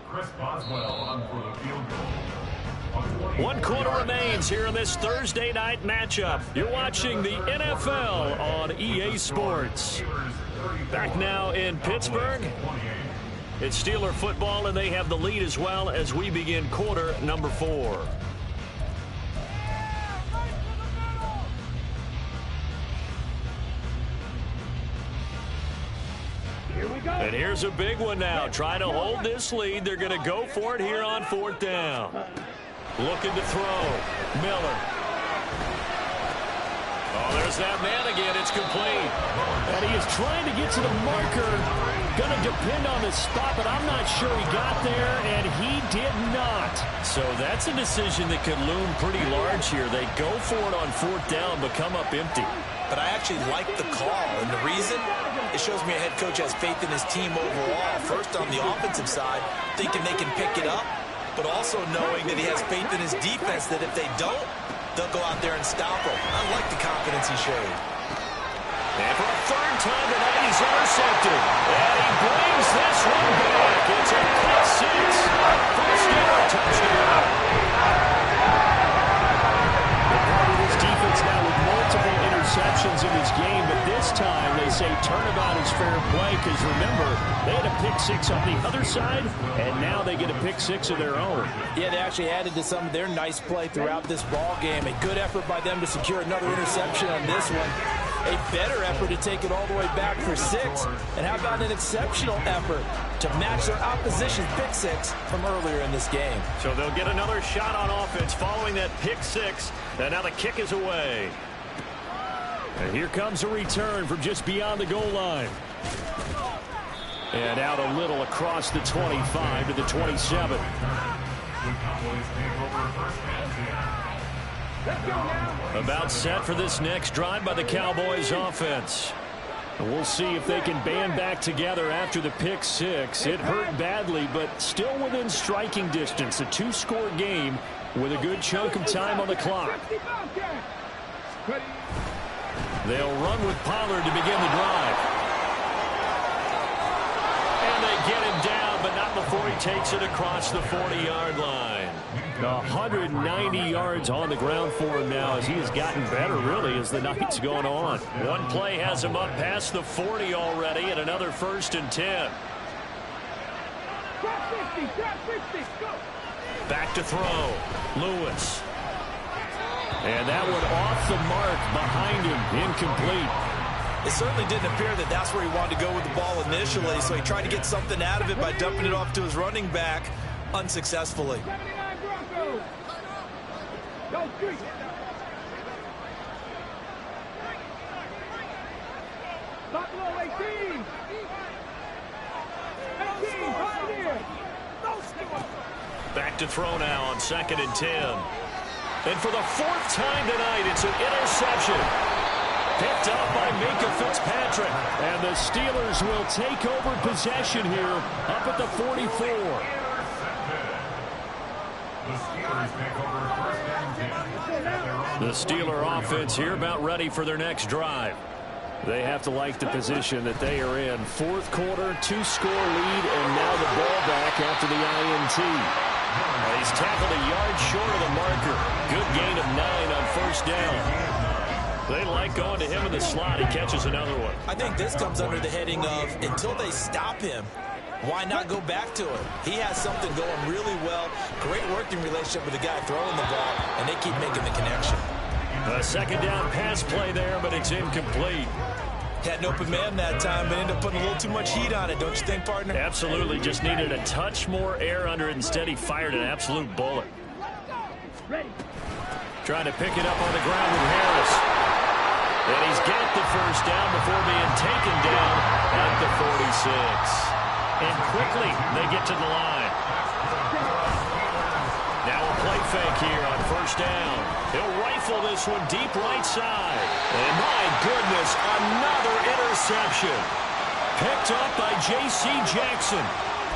Chris Boswell on for the field goal.
1 quarter remains here in this Thursday night matchup. You're watching the NFL on EA Sports. Back now in Pittsburgh. It's Steeler football, and they have the lead as well as we begin quarter number 4.
Here we
And here's a big one now. Trying to hold this lead. They're going to go for it here on 4th down. Looking to throw. Miller. Oh, there's that man again. It's complete.
And he is trying to get to the marker. Going to depend on the spot, but I'm not sure he got there, and he did not.
So that's a decision that could loom pretty large here. They go for it on 4th down, but come up empty.
But I actually like the call, and the reason, it shows me a head coach has faith in his team overall. First on the offensive side, thinking they can pick it up, but also knowing that he has faith in his defense that if they don't, they'll go out there and stop them. I like the confidence he showed.
And for a 3rd time tonight, he's intercepted. And he brings this one back. It's a pick 6. First down, touchdown.
This defense now with multiple interceptions in this game, but this time they say turnabout is fair play because remember, they had a pick 6 on the other side, and now they get a pick 6 of their own.
Yeah, they actually added to some of their nice play throughout this ball game. A good effort by them to secure another interception on this one. A better effort to take it all the way back for 6. And how about an exceptional effort to match their opposition's pick 6 from earlier in this game.
So they'll get another shot on offense following that pick 6. And now the kick is away.
And here comes a return from just beyond the goal line. And out a little across the 25 to the 27.
The Cowboys take over 1st and 10.
About set for this next drive by the Cowboys offense.
And we'll see if they can band back together after the pick 6. It hurt badly, but still within striking distance. A 2-score game with a good chunk of time on the clock. They'll run with Pollard to begin the drive.
And they get him down, but not before he takes it across the 40-yard line.
190 yards on the ground for him now as he has gotten better, really, as the night's going on.
One play has him up past the 40 already, and another 1st and 10. Back to throw. Lewis.
And that one off the mark behind him, incomplete.
It certainly didn't appear that that's where he wanted to go with the ball initially, so he tried to get something out of it by dumping it off to his running back unsuccessfully.
Back to throw now on 2nd and 10. And for the 4th time tonight, it's an interception. Picked up by Minka Fitzpatrick.
And the Steelers will take over possession here up at the 44.
The Steelers take over 1st and 10.
The Steeler offense here about ready for their next drive.
They have to like the position that they are in. 4th quarter, 2-score lead, and now the ball back after the INT.
He's tackled a yard short of the marker. Good gain of 9 on 1st down. They like going to him in the slot. He catches another one.
I think this comes under the heading of until they stop him, why not go back to him? He has something going really well. Great working relationship with the guy throwing the ball, and they keep making the connection.
A 2nd down pass play there, but it's incomplete.
Had an open man that time, but ended up putting a little too much heat on it, don't you think, partner?
Absolutely. Just needed a touch more air under it. Instead, he fired an absolute bullet. Trying to pick it up on the ground with Harris. And he's got the 1st down before being taken down at the 46. And quickly, they get to the line. Now a play fake here on 1st down. He'll rifle this one deep right side. And my goodness, another interception. Picked up by J.C. Jackson.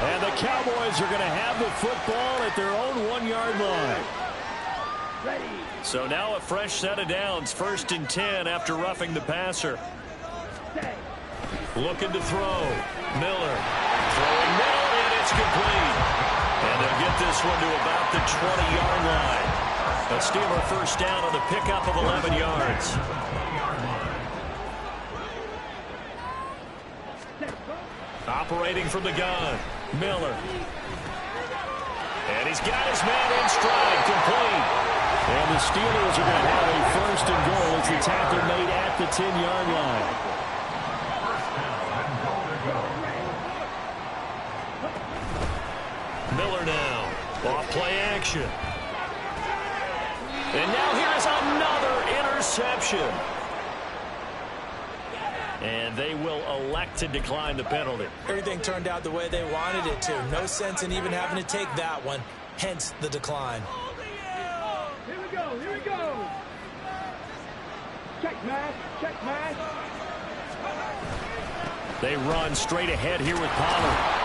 And the Cowboys are going to have the football at their own 1-yard line.
So now a fresh set of downs. 1st and 10 after roughing the passer. Looking to throw. Miller. Throwing middle, and it's complete. And they'll get this one to about the 20-yard line. A Steeler 1st down on the pickup of 11 yards. Operating from the gun. Miller. And he's got his man in stride, complete.
And the Steelers are going to have a 1st and goal as the tackle made at the 10-yard line.
Play action. And now here's another interception. And they will elect to decline the penalty.
Everything turned out the way they wanted it to. No sense in even having to take that one. Hence the decline.
Here we go. Here we go. Check match. Check match.
They run straight ahead here with Pollard.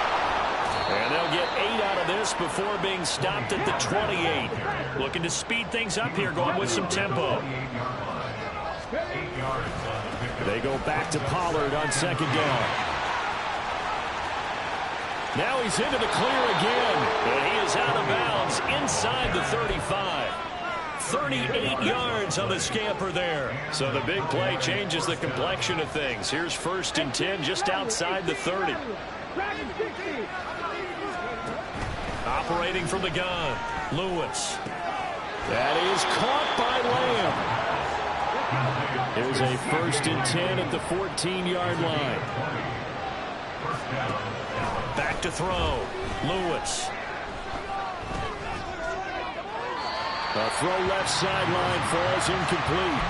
And they'll get 8 out of this before being stopped at the 28. Looking to speed things up here, going with some tempo. They go back to Pollard on second down. Now he's into the clear again. And he is out of bounds inside the 35. 38 yards on the scamper there. So the big play changes the complexion of things. Here's 1st and 10 just outside the 30. Operating from the gun, Lewis. That is caught by Lamb. Here's a 1st and 10 at the 14-yard line. Back to throw, Lewis. A throw left sideline falls incomplete.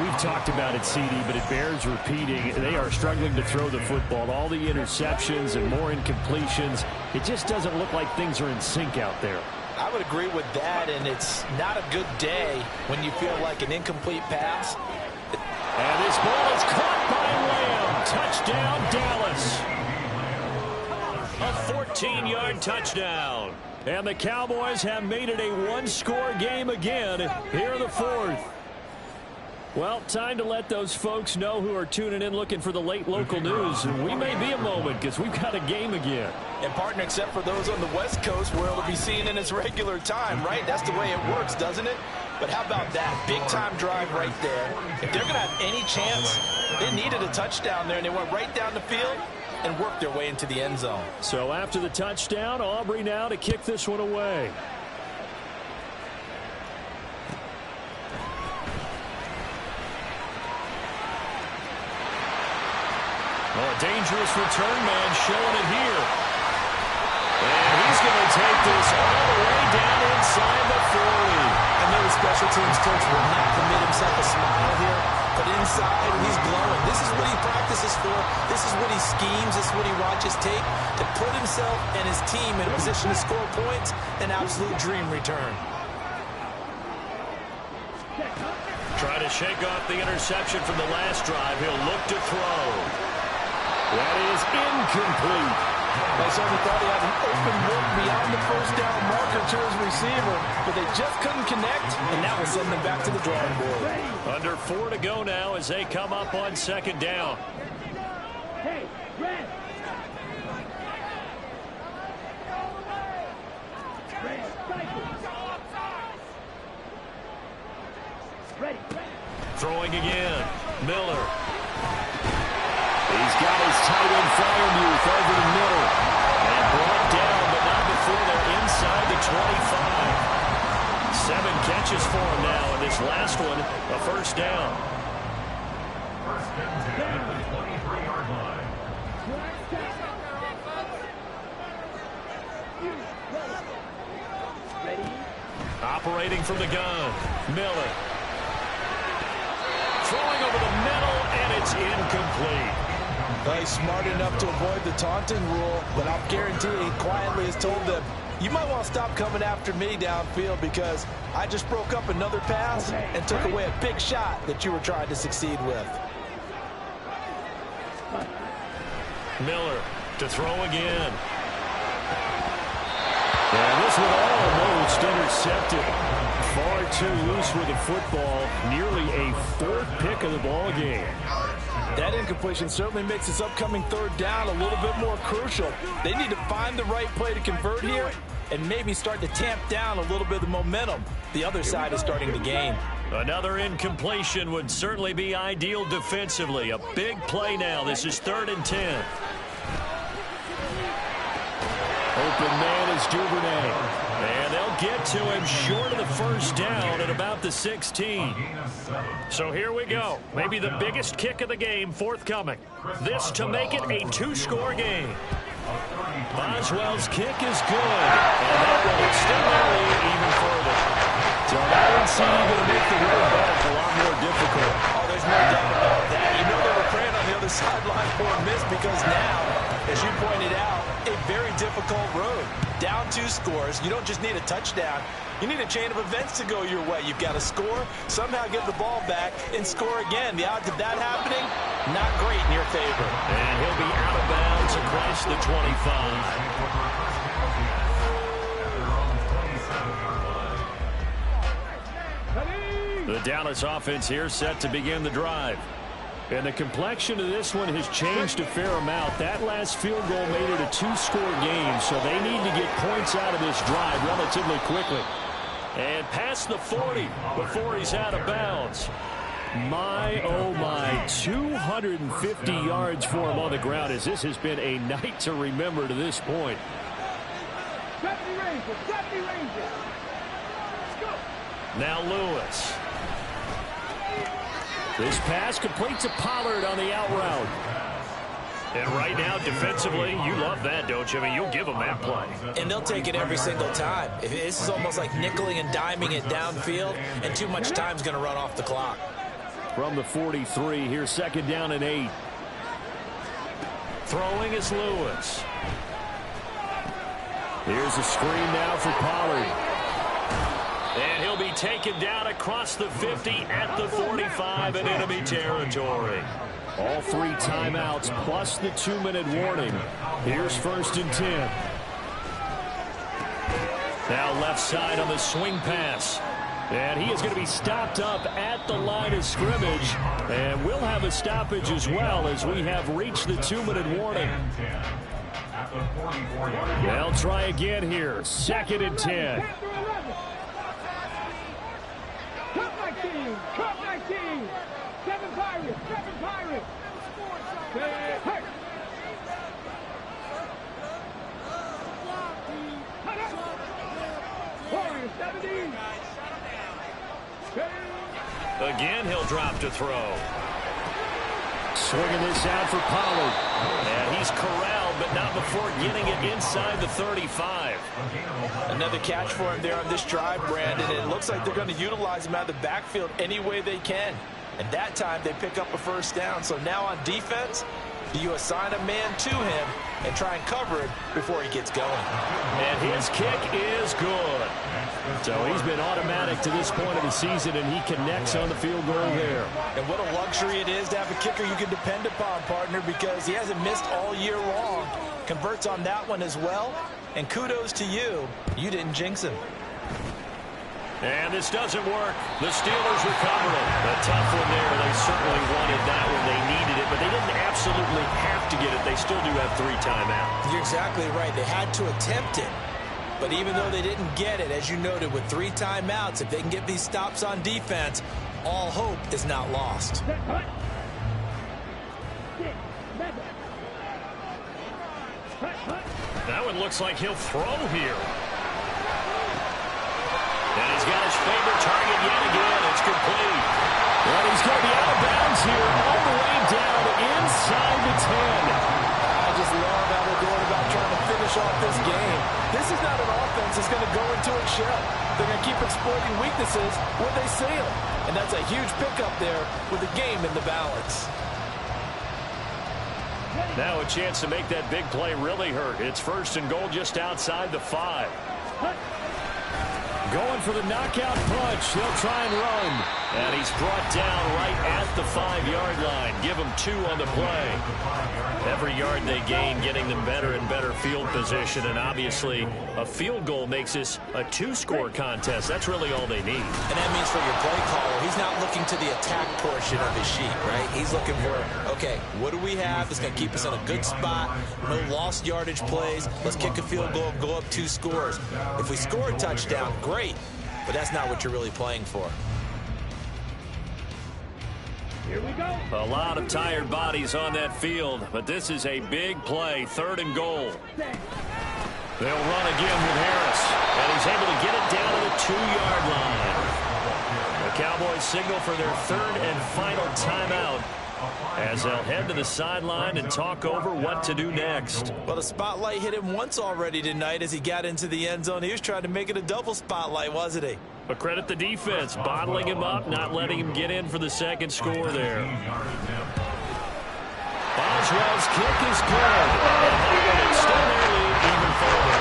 We've talked about it, CD, but it bears repeating. They are struggling to throw the football. All the interceptions and more incompletions. It just doesn't look like things are in sync out there.
I would agree with that, and it's not a good day when you feel like an incomplete pass.
And this ball is caught by Lamb. Touchdown, Dallas. A 14-yard touchdown. And the Cowboys have made it a one-score game again here in the 4th. Well, time to let those folks know who are tuning in looking for the late local news. We may be a moment because we've got a game again.
And, partner, except for those on the West Coast where it'll be seen in its regular time, right? That's the way it works, doesn't it? But how about that? Big-time drive right there. If they're going to have any chance, they needed a touchdown there, and they went right down the field and worked their way into the end zone.
So after the touchdown, Aubrey now to kick this one away. Oh, a dangerous return man showing it here. And he's going to take this all the way down inside the 40.
I know the special teams coach will not permit himself a smile here, but inside he's glowing. This is what he practices for. This is what he schemes. This is what he watches tape to put himself and his team in a position to score points. An absolute dream return.
Try to shake off the interception from the last drive. He'll look to throw. That is incomplete.
They certainly thought he had an open look beyond the first down marker to his receiver, but they just couldn't connect, and that will send them back to the drawing board.
Under 4 to go now as they come up on second down.
Hey, red. Ready.
Throwing again. Miller. He's got his tight end Fryermuth over the middle. And brought down, but not before they're inside the 25. 7 catches for him now, and this last one, a first down.
First and 10 at the 23-yard line.
Ready.
Operating from the gun, Miller. Throwing over the middle, and it's incomplete.
He's smart enough to avoid the taunting rule, but I'll guarantee he quietly has told them, you might want to stop coming after me downfield because I just broke up another pass and took away a big shot that you were trying to succeed with.
Miller to throw again. And this one almost intercepted. Far too loose with the football. Nearly a 4th pick of the ball game.
That incompletion certainly makes this upcoming third down a little bit more crucial. They need to find the right play to convert here and maybe start to tamp down a little bit of the momentum the other side is starting to gain.
Another incompletion would certainly be ideal defensively. A big play now. This is 3rd and 10. Open man is Duvernay. And they'll get to him short of the first down at about the 16. So here we go. Maybe the biggest kick of the game forthcoming. This to make it a 2-score game. Boswell's kick is good, and that will extend their lead even further. So that one seemed going to make the road back a lot more difficult.
Oh, there's no doubt about that. You know they were praying on the other sideline for a miss because now, as you pointed out, a very difficult road. Down 2 scores. You don't just need a touchdown. You need a chain of events to go your way. You've got to score, somehow get the ball back, and score again. The odds of that happening, not great in your favor.
And he'll be out of bounds across the 25. The Dallas offense here set to begin the drive. And the complexion of this one has changed a fair amount. That last field goal made it a 2-score game, so they need to get points out of this drive relatively quickly. And past the 40 before he's out of bounds. My, oh my, 250 yards for him on the ground as this has been a night to remember to this point.
70 Rangers, 70 Rangers. Let's go.
Now Lewis. This pass completes a Pollard on the out route. And right now, defensively, you love that, don't you? I mean, you'll give them that play.
And they'll take it every single time. This is almost like nickeling and diming it downfield, and too much time's going to run off the clock.
From the 43, here's 2nd down and 8.
Throwing is Lewis.
Here's a screen now for Pollard.
And he'll be taken down across the 50 at the 45 in enemy territory.
All 3 timeouts plus the 2-minute warning. Here's 1st and 10.
Now left side on the swing pass.
And he is going to be stopped up at the line of scrimmage. And we'll have a stoppage as well as we have reached the 2-minute warning. They'll try again here. 2nd and 10.
Cut 19, cut 19. 7 Pirates, 7 Pirates. Hey. Warriors, 17.
Again, he'll drop to throw.
Swinging this out for Pollard.
And he's corralled, but not before getting it inside the 35.
Another catch for him there on this drive, Brandon. And it looks like they're going to utilize him out of the backfield any way they can. And that time they pick up a 1st down. So now on defense, do you assign a man to him and try and cover it before he gets going?
And his kick is good.
So he's been automatic to this point of the season, and he connects on the field goal there.
And what a luxury it is to have a kicker you can depend upon, partner, because he hasn't missed all year long. Converts on that one as well. And kudos to you. You didn't jinx him.
And this doesn't work. The Steelers recover it. A tough one there. They certainly wanted that one. They needed it, but they didn't absolutely have to get it. They still do have 3 timeouts.
You're exactly right. They had to attempt it. But even though they didn't get it, as you noted, with 3 timeouts, if they can get these stops on defense, all hope is not lost.
That one looks like he'll throw here. And he's got his favorite target yet again. It's complete.
Well, he's going to be out of bounds here all the way down inside the 10.
I just love how they're going about trying to finish off this game. This is not an offense that's going to go into its shell. They're going to keep exploiting weaknesses when they see them. And that's a huge pickup there with the game in the balance.
Now a chance to make that big play really hurt. It's 1st and goal just outside the 5.
Going for the knockout punch. They'll try and run.
And he's brought down right at the 5-yard line. Give him 2 on the play. Every yard they gain, getting them better and better field position. And obviously, a field goal makes this a 2-score contest. That's really all they need.
And that means for your play caller, he's not looking to the attack portion of his sheet, right? He's looking for, okay, what do we have that's going to keep us in a good spot? No lost yardage plays. Let's kick a field goal and go up 2 scores. If we score a touchdown, great. But that's not what you're really playing for.
Here we go.
A lot of tired bodies on that field, but this is a big play, 3rd and goal. They'll run again with Harris, and he's able to get it down to the 2-yard line. The Cowboys signal for their 3rd and final timeout as they'll head to the sideline and talk over what to do next.
Well, the spotlight hit him once already tonight as he got into the end zone. He was trying to make it a double spotlight, wasn't he?
But credit the defense, bottling him up, not letting him get in for the second score there. Boswell's kick is good, and they will extend their lead even further.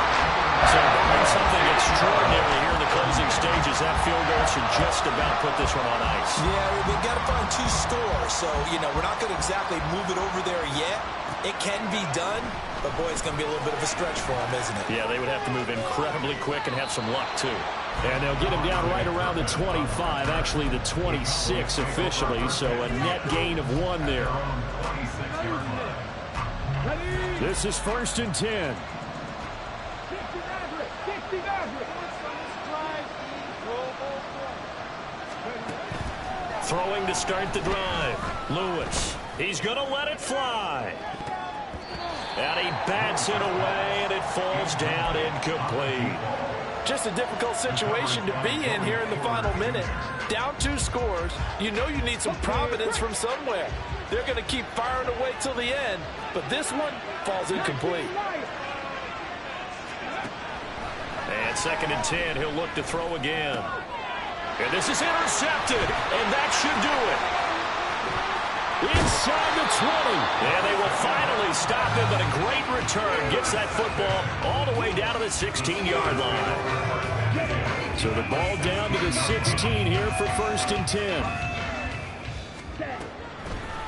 So barring something extraordinary here in the closing stages, that field goal should just about put this one on ice.
Yeah, we've got to find 2 scores, so, we're not going to exactly move it over there yet. It can be done, but, boy, it's going to be a little bit of a stretch for them, isn't it?
Yeah, they would have to move incredibly quick and have some luck, too.
And they'll get him down right around the 25, actually the 26 officially, so a net gain of 1 there. This is 1st and 10.
Throwing to start the drive. Lewis. He's going to let it fly. And he bats it away, and it falls down incomplete.
Just a difficult situation to be in here in the final minute. Down 2 scores. You know you need some providence from somewhere. They're going to keep firing away till the end, but this one falls incomplete.
And 2nd and 10, he'll look to throw again. And this is intercepted, and that should do it.
Inside the 20.
And they will finally stop him, but a great return gets that football all the way down to the 16-yard line.
So the ball down to the 16 here for 1st and 10.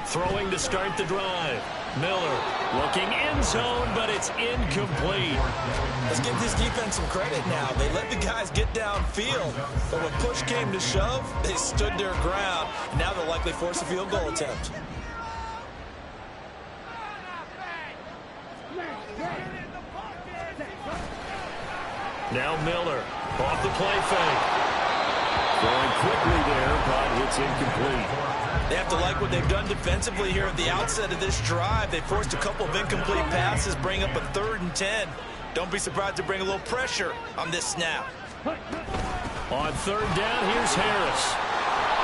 Throwing to start the drive. Miller looking end zone, but it's incomplete.
Let's give this defense some credit now. They let the guys get downfield, but when push came to shove, they stood their ground. Now they'll likely force a field goal attempt.
Now Miller off the play fake.
Going quickly there, but it's incomplete.
They have to like what they've done defensively here at the outset of this drive. They forced a couple of incomplete passes, bring up a 3rd and 10. Don't be surprised to bring a little pressure on this snap.
On 3rd down, here's Harris.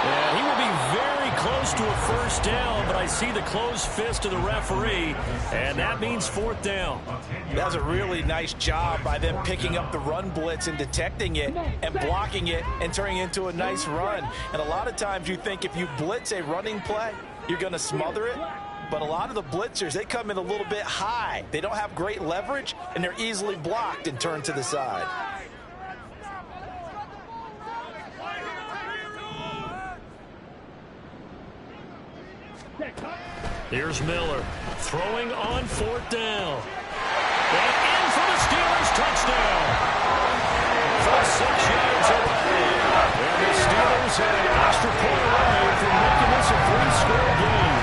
And he will be very close to a 1st down, but I see the closed fist of the referee, and that means 4th down.
That was a really nice job by them picking up the run blitz and detecting it and blocking it and turning it into a nice run. And a lot of times you think if you blitz a running play, you're going to smother it. But a lot of the blitzers, they come in a little bit high. They don't have great leverage, and they're easily blocked and turned to the side.
Here's Miller throwing on 4th down. And in for the Steelers touchdown. For 6 yards away. And the Steelers have an extra point away from making this a 3-score game.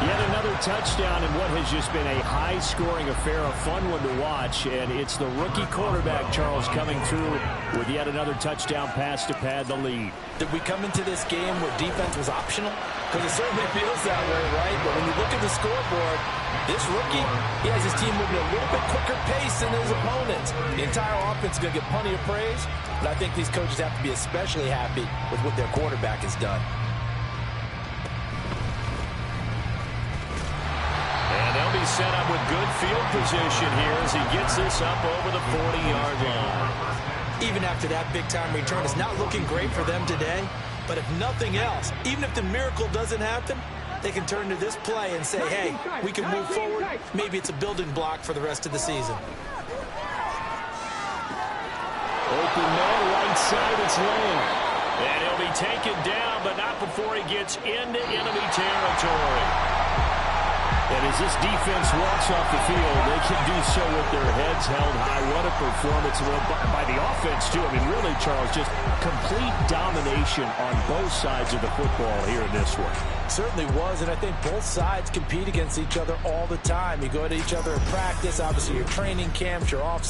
Yet another touchdown in what has just been a high-scoring affair, a fun one to watch. And it's the rookie quarterback, Charles, coming through with yet another touchdown pass to pad the lead.
Did we come into this game where defense was optional? Because it certainly feels that way, right? But when you look at the scoreboard, this rookie, he has his team moving a little bit quicker pace than his opponents. The entire offense is going to get plenty of praise, but I think these coaches have to be especially happy with what their quarterback has done.
And they'll be set up with good field position here as he gets this up over the 40-yard line.
Even after that big-time return, it's not looking great for them today. But if nothing else, even if the miracle doesn't happen, they can turn to this play and say, hey, we can move forward. Maybe it's a building block for the rest of the season.
Open man, right side, it's Lane.
And he'll be taken down, but not before he gets into enemy territory.
And as this defense walks off the field, they can do so with their heads held high. What a performance by the offense, too. I mean, really, Charles, just complete domination on both sides of the football here in this one.
Certainly was, and I think both sides compete against each other all the time. You go to each other in practice, obviously your training camps, your off